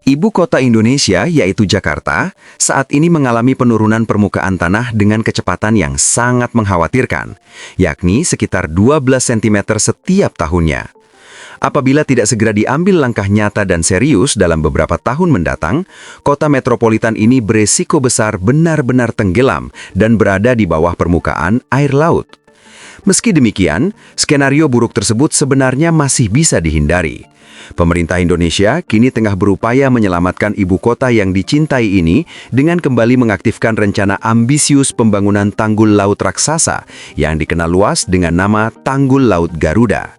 Ibu kota Indonesia, yaitu Jakarta, saat ini mengalami penurunan permukaan tanah dengan kecepatan yang sangat mengkhawatirkan, yakni sekitar 12 cm setiap tahunnya. Apabila tidak segera diambil langkah nyata dan serius dalam beberapa tahun mendatang, kota metropolitan ini beresiko besar benar-benar tenggelam dan berada di bawah permukaan air laut. Meski demikian, skenario buruk tersebut sebenarnya masih bisa dihindari. Pemerintah Indonesia kini tengah berupaya menyelamatkan ibu kota yang dicintai ini dengan kembali mengaktifkan rencana ambisius pembangunan tanggul laut raksasa yang dikenal luas dengan nama Tanggul Laut Garuda.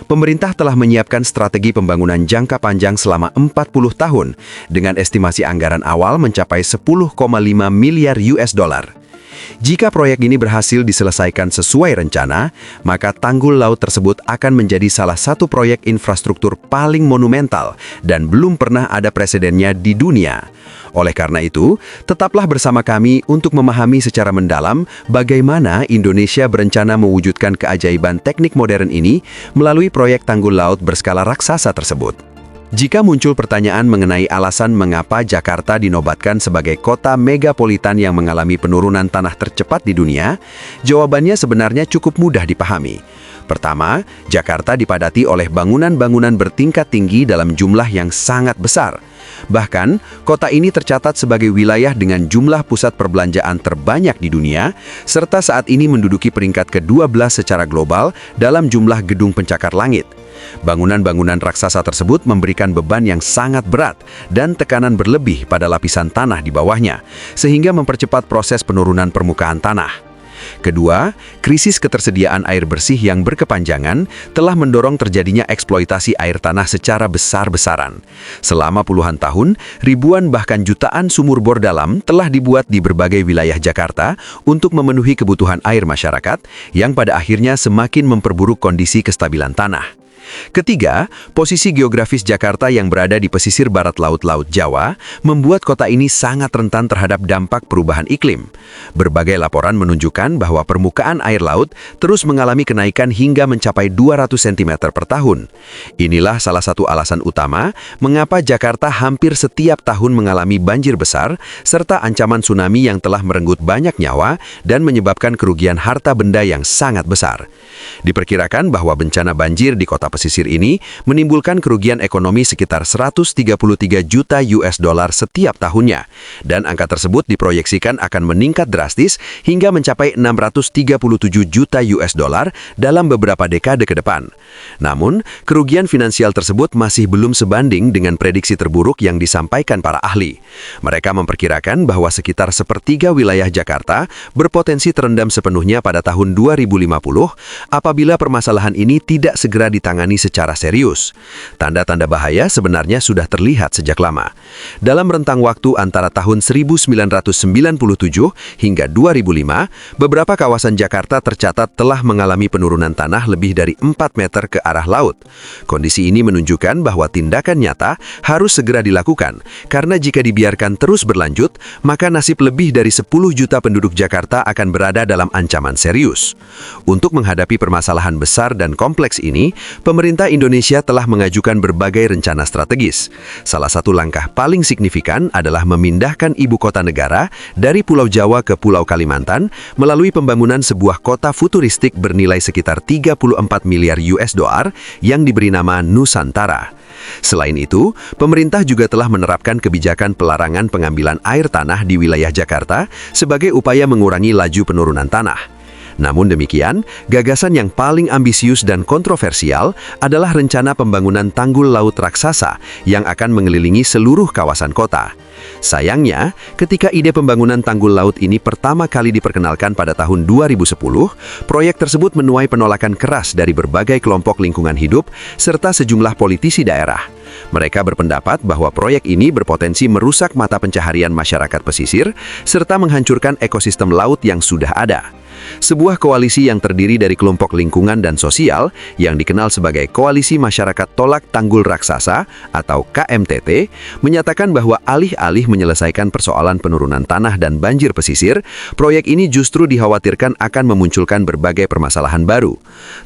Pemerintah telah menyiapkan strategi pembangunan jangka panjang selama 40 tahun dengan estimasi anggaran awal mencapai 10,5 miliar US dollar. Jika proyek ini berhasil diselesaikan sesuai rencana, maka tanggul laut tersebut akan menjadi salah satu proyek infrastruktur paling monumental dan belum pernah ada presidennya di dunia. Oleh karena itu, tetaplah bersama kami untuk memahami secara mendalam bagaimana Indonesia berencana mewujudkan keajaiban teknik modern ini melalui proyek tanggul laut berskala raksasa tersebut. Jika muncul pertanyaan mengenai alasan mengapa Jakarta dinobatkan sebagai kota megapolitan yang mengalami penurunan tanah tercepat di dunia, jawabannya sebenarnya cukup mudah dipahami. Pertama, Jakarta dipadati oleh bangunan-bangunan bertingkat tinggi dalam jumlah yang sangat besar. Bahkan, kota ini tercatat sebagai wilayah dengan jumlah pusat perbelanjaan terbanyak di dunia, serta saat ini menduduki peringkat ke-12 secara global dalam jumlah gedung pencakar langit. Bangunan-bangunan raksasa tersebut memberikan beban yang sangat berat dan tekanan berlebih pada lapisan tanah di bawahnya, sehingga mempercepat proses penurunan permukaan tanah. Kedua, krisis ketersediaan air bersih yang berkepanjangan telah mendorong terjadinya eksploitasi air tanah secara besar-besaran. Selama puluhan tahun, ribuan bahkan jutaan sumur bor dalam telah dibuat di berbagai wilayah Jakarta untuk memenuhi kebutuhan air masyarakat yang pada akhirnya semakin memperburuk kondisi kestabilan tanah. Ketiga, posisi geografis Jakarta yang berada di pesisir barat Laut Jawa membuat kota ini sangat rentan terhadap dampak perubahan iklim. Berbagai laporan menunjukkan bahwa permukaan air laut terus mengalami kenaikan hingga mencapai 200 cm per tahun. Inilah salah satu alasan utama mengapa Jakarta hampir setiap tahun mengalami banjir besar serta ancaman tsunami yang telah merenggut banyak nyawa dan menyebabkan kerugian harta benda yang sangat besar. Diperkirakan bahwa bencana banjir di kota pesisir ini menimbulkan kerugian ekonomi sekitar 133 juta US dollar setiap tahunnya, dan angka tersebut diproyeksikan akan meningkat drastis hingga mencapai 637 juta US dollar dalam beberapa dekade ke depan. Namun, kerugian finansial tersebut masih belum sebanding dengan prediksi terburuk yang disampaikan para ahli. Mereka memperkirakan bahwa sekitar sepertiga wilayah Jakarta berpotensi terendam sepenuhnya pada tahun 2050 apabila permasalahan ini tidak segera ditangani secara serius. Tanda-tanda bahaya sebenarnya sudah terlihat sejak lama. Dalam rentang waktu antara tahun 1997 hingga 2005, beberapa kawasan Jakarta tercatat telah mengalami penurunan tanah lebih dari 4 meter ke arah laut. Kondisi ini menunjukkan bahwa tindakan nyata harus segera dilakukan, karena jika dibiarkan terus berlanjut, maka nasib lebih dari 10 juta penduduk Jakarta akan berada dalam ancaman serius. Untuk menghadapi permasalahan besar dan kompleks ini, pemerintah Indonesia telah mengajukan berbagai rencana strategis. Salah satu langkah paling signifikan adalah memindahkan ibu kota negara dari Pulau Jawa ke Pulau Kalimantan melalui pembangunan sebuah kota futuristik bernilai sekitar 34 miliar US dollar yang diberi nama Nusantara. Selain itu, pemerintah juga telah menerapkan kebijakan pelarangan pengambilan air tanah di wilayah Jakarta sebagai upaya mengurangi laju penurunan tanah. Namun demikian, gagasan yang paling ambisius dan kontroversial adalah rencana pembangunan tanggul laut raksasa yang akan mengelilingi seluruh kawasan kota. Sayangnya, ketika ide pembangunan tanggul laut ini pertama kali diperkenalkan pada tahun 2010, proyek tersebut menuai penolakan keras dari berbagai kelompok lingkungan hidup serta sejumlah politisi daerah. Mereka berpendapat bahwa proyek ini berpotensi merusak mata pencaharian masyarakat pesisir serta menghancurkan ekosistem laut yang sudah ada. sebuah koalisi yang terdiri dari kelompok lingkungan dan sosial yang dikenal sebagai Koalisi Masyarakat Tolak Tanggul Raksasa atau KMTT, menyatakan bahwa alih-alih menyelesaikan persoalan penurunan tanah dan banjir pesisir, proyek ini justru dikhawatirkan akan memunculkan berbagai permasalahan baru.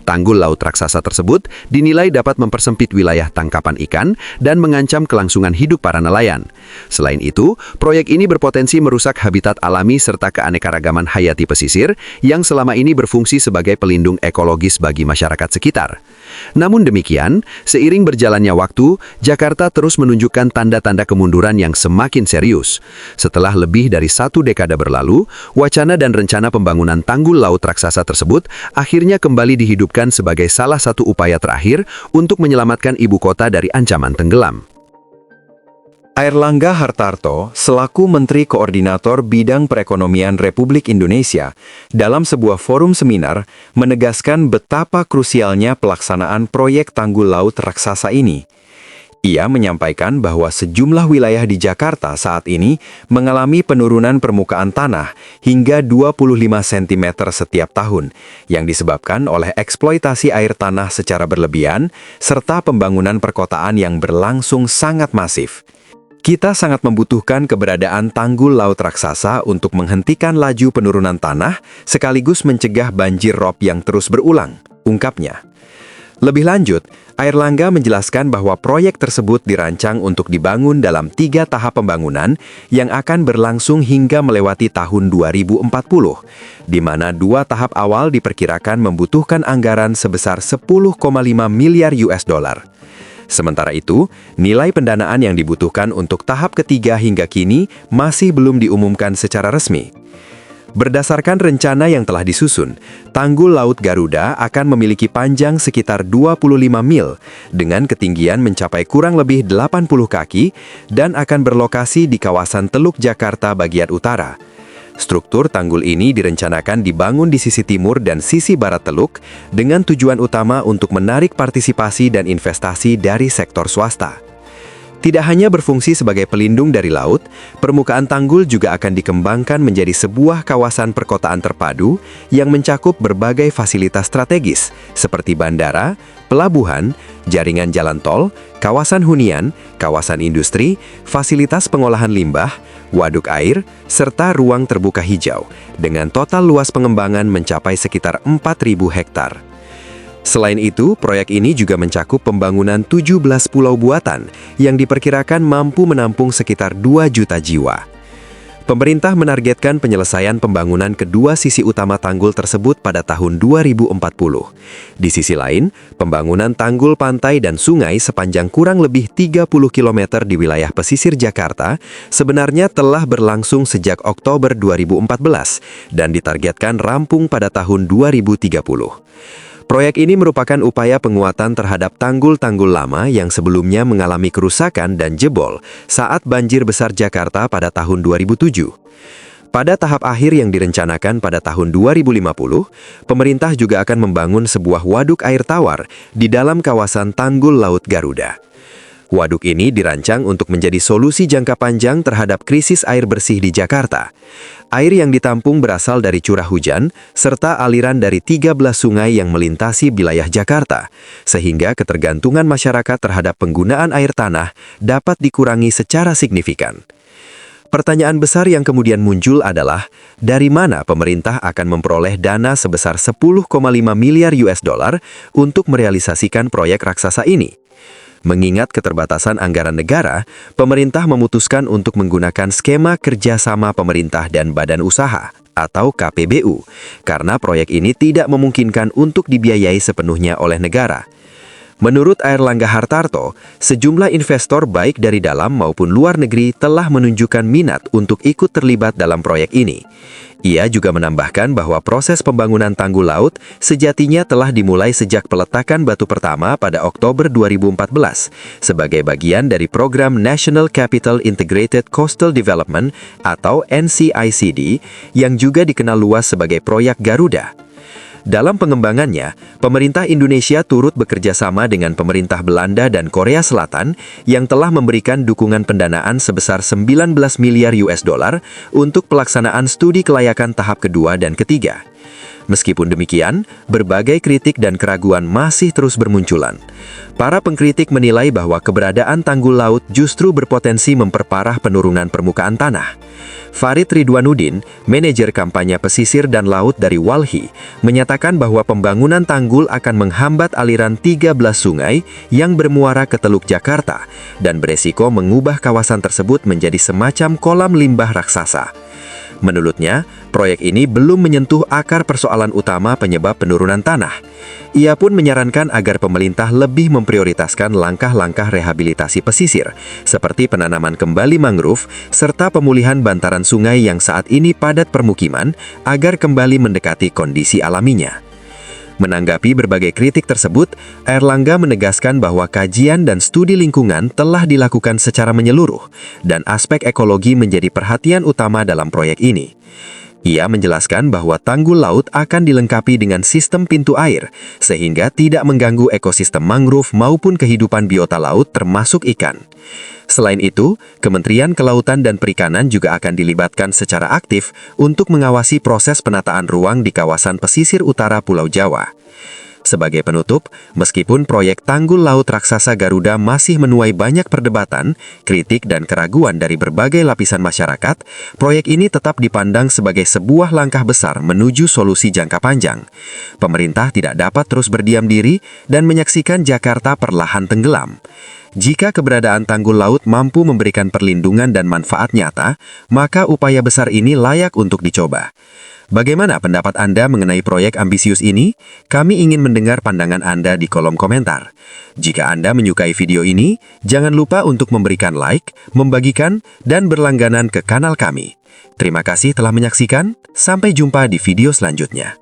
Tanggul laut raksasa tersebut dinilai dapat mempersempit wilayah tangkapan ikan dan mengancam kelangsungan hidup para nelayan. Selain itu, proyek ini berpotensi merusak habitat alami serta keanekaragaman hayati pesisir yang selama ini berfungsi sebagai pelindung ekologis bagi masyarakat sekitar. Namun demikian, seiring berjalannya waktu, Jakarta terus menunjukkan tanda-tanda kemunduran yang semakin serius. Setelah lebih dari 1 dekade berlalu, wacana dan rencana pembangunan tanggul laut raksasa tersebut akhirnya kembali dihidupkan sebagai salah satu upaya terakhir untuk menyelamatkan ibu kota dari ancaman tenggelam. Airlangga Hartarto, selaku Menteri Koordinator Bidang Perekonomian Republik Indonesia, dalam sebuah forum seminar, menegaskan betapa krusialnya pelaksanaan proyek tanggul laut raksasa ini. Ia menyampaikan bahwa sejumlah wilayah di Jakarta saat ini mengalami penurunan permukaan tanah hingga 25 cm setiap tahun, yang disebabkan oleh eksploitasi air tanah secara berlebihan, serta pembangunan perkotaan yang berlangsung sangat masif. Kita sangat membutuhkan keberadaan tanggul laut raksasa untuk menghentikan laju penurunan tanah, sekaligus mencegah banjir rob yang terus berulang, ungkapnya. Lebih lanjut, Airlangga menjelaskan bahwa proyek tersebut dirancang untuk dibangun dalam 3 tahap pembangunan yang akan berlangsung hingga melewati tahun 2040, di mana 2 tahap awal diperkirakan membutuhkan anggaran sebesar 10,5 miliar US dollar. Sementara itu, nilai pendanaan yang dibutuhkan untuk tahap ketiga hingga kini masih belum diumumkan secara resmi. Berdasarkan rencana yang telah disusun, Tanggul Laut Garuda akan memiliki panjang sekitar 25 mil dengan ketinggian mencapai kurang lebih 80 kaki dan akan berlokasi di kawasan Teluk Jakarta bagian utara. Struktur tanggul ini direncanakan dibangun di sisi timur dan sisi barat teluk dengan tujuan utama untuk menarik partisipasi dan investasi dari sektor swasta. Tidak hanya berfungsi sebagai pelindung dari laut, permukaan tanggul juga akan dikembangkan menjadi sebuah kawasan perkotaan terpadu yang mencakup berbagai fasilitas strategis seperti bandara, pelabuhan, jaringan jalan tol, kawasan hunian, kawasan industri, fasilitas pengolahan limbah, waduk air, serta ruang terbuka hijau, dengan total luas pengembangan mencapai sekitar 4.000 hektar. Selain itu, proyek ini juga mencakup pembangunan 17 pulau buatan yang diperkirakan mampu menampung sekitar 2 juta jiwa. Pemerintah menargetkan penyelesaian pembangunan kedua sisi utama tanggul tersebut pada tahun 2040. Di sisi lain, pembangunan tanggul pantai dan sungai sepanjang kurang lebih 30 km di wilayah pesisir Jakarta sebenarnya telah berlangsung sejak Oktober 2014 dan ditargetkan rampung pada tahun 2030. Proyek ini merupakan upaya penguatan terhadap tanggul-tanggul lama yang sebelumnya mengalami kerusakan dan jebol saat banjir besar Jakarta pada tahun 2007. Pada tahap akhir yang direncanakan pada tahun 2050, pemerintah juga akan membangun sebuah waduk air tawar di dalam kawasan Tanggul Laut Garuda. Waduk ini dirancang untuk menjadi solusi jangka panjang terhadap krisis air bersih di Jakarta. Air yang ditampung berasal dari curah hujan, serta aliran dari 13 sungai yang melintasi wilayah Jakarta, sehingga ketergantungan masyarakat terhadap penggunaan air tanah dapat dikurangi secara signifikan. Pertanyaan besar yang kemudian muncul adalah, dari mana pemerintah akan memperoleh dana sebesar 10,5 miliar US dollar untuk merealisasikan proyek raksasa ini? Mengingat keterbatasan anggaran negara, pemerintah memutuskan untuk menggunakan skema kerjasama pemerintah dan badan usaha atau KPBU, karena proyek ini tidak memungkinkan untuk dibiayai sepenuhnya oleh negara. Menurut Airlangga Hartarto, sejumlah investor baik dari dalam maupun luar negeri telah menunjukkan minat untuk ikut terlibat dalam proyek ini. Ia juga menambahkan bahwa proses pembangunan tanggul laut sejatinya telah dimulai sejak peletakan batu pertama pada Oktober 2014 sebagai bagian dari program National Capital Integrated Coastal Development atau NCICD yang juga dikenal luas sebagai Proyek Garuda. Dalam pengembangannya, pemerintah Indonesia turut bekerja sama dengan pemerintah Belanda dan Korea Selatan yang telah memberikan dukungan pendanaan sebesar 19 miliar US dollar untuk pelaksanaan studi kelayakan tahap kedua dan ketiga. Meskipun demikian, berbagai kritik dan keraguan masih terus bermunculan. Para pengkritik menilai bahwa keberadaan tanggul laut justru berpotensi memperparah penurunan permukaan tanah. Farid Ridwanuddin, manajer kampanye pesisir dan laut dari Walhi, menyatakan bahwa pembangunan tanggul akan menghambat aliran 13 sungai yang bermuara ke Teluk Jakarta dan beresiko mengubah kawasan tersebut menjadi semacam kolam limbah raksasa. Menurutnya, proyek ini belum menyentuh akar persoalan utama penyebab penurunan tanah. Ia pun menyarankan agar pemerintah lebih memprioritaskan langkah-langkah rehabilitasi pesisir, seperti penanaman kembali mangrove, serta pemulihan bantaran sungai yang saat ini padat permukiman, agar kembali mendekati kondisi alaminya. Menanggapi berbagai kritik tersebut, Airlangga menegaskan bahwa kajian dan studi lingkungan telah dilakukan secara menyeluruh, dan aspek ekologi menjadi perhatian utama dalam proyek ini. Ia menjelaskan bahwa tanggul laut akan dilengkapi dengan sistem pintu air, sehingga tidak mengganggu ekosistem mangrove maupun kehidupan biota laut termasuk ikan. Selain itu, Kementerian Kelautan dan Perikanan juga akan dilibatkan secara aktif untuk mengawasi proses penataan ruang di kawasan pesisir utara Pulau Jawa. Sebagai penutup, meskipun proyek tanggul laut raksasa Garuda masih menuai banyak perdebatan, kritik dan keraguan dari berbagai lapisan masyarakat, proyek ini tetap dipandang sebagai sebuah langkah besar menuju solusi jangka panjang. Pemerintah tidak dapat terus berdiam diri dan menyaksikan Jakarta perlahan tenggelam. Jika keberadaan tanggul laut mampu memberikan perlindungan dan manfaat nyata, maka upaya besar ini layak untuk dicoba. Bagaimana pendapat Anda mengenai proyek ambisius ini? Kami ingin mendengar pandangan Anda di kolom komentar. Jika Anda menyukai video ini, jangan lupa untuk memberikan like, membagikan, dan berlangganan ke kanal kami. Terima kasih telah menyaksikan, sampai jumpa di video selanjutnya.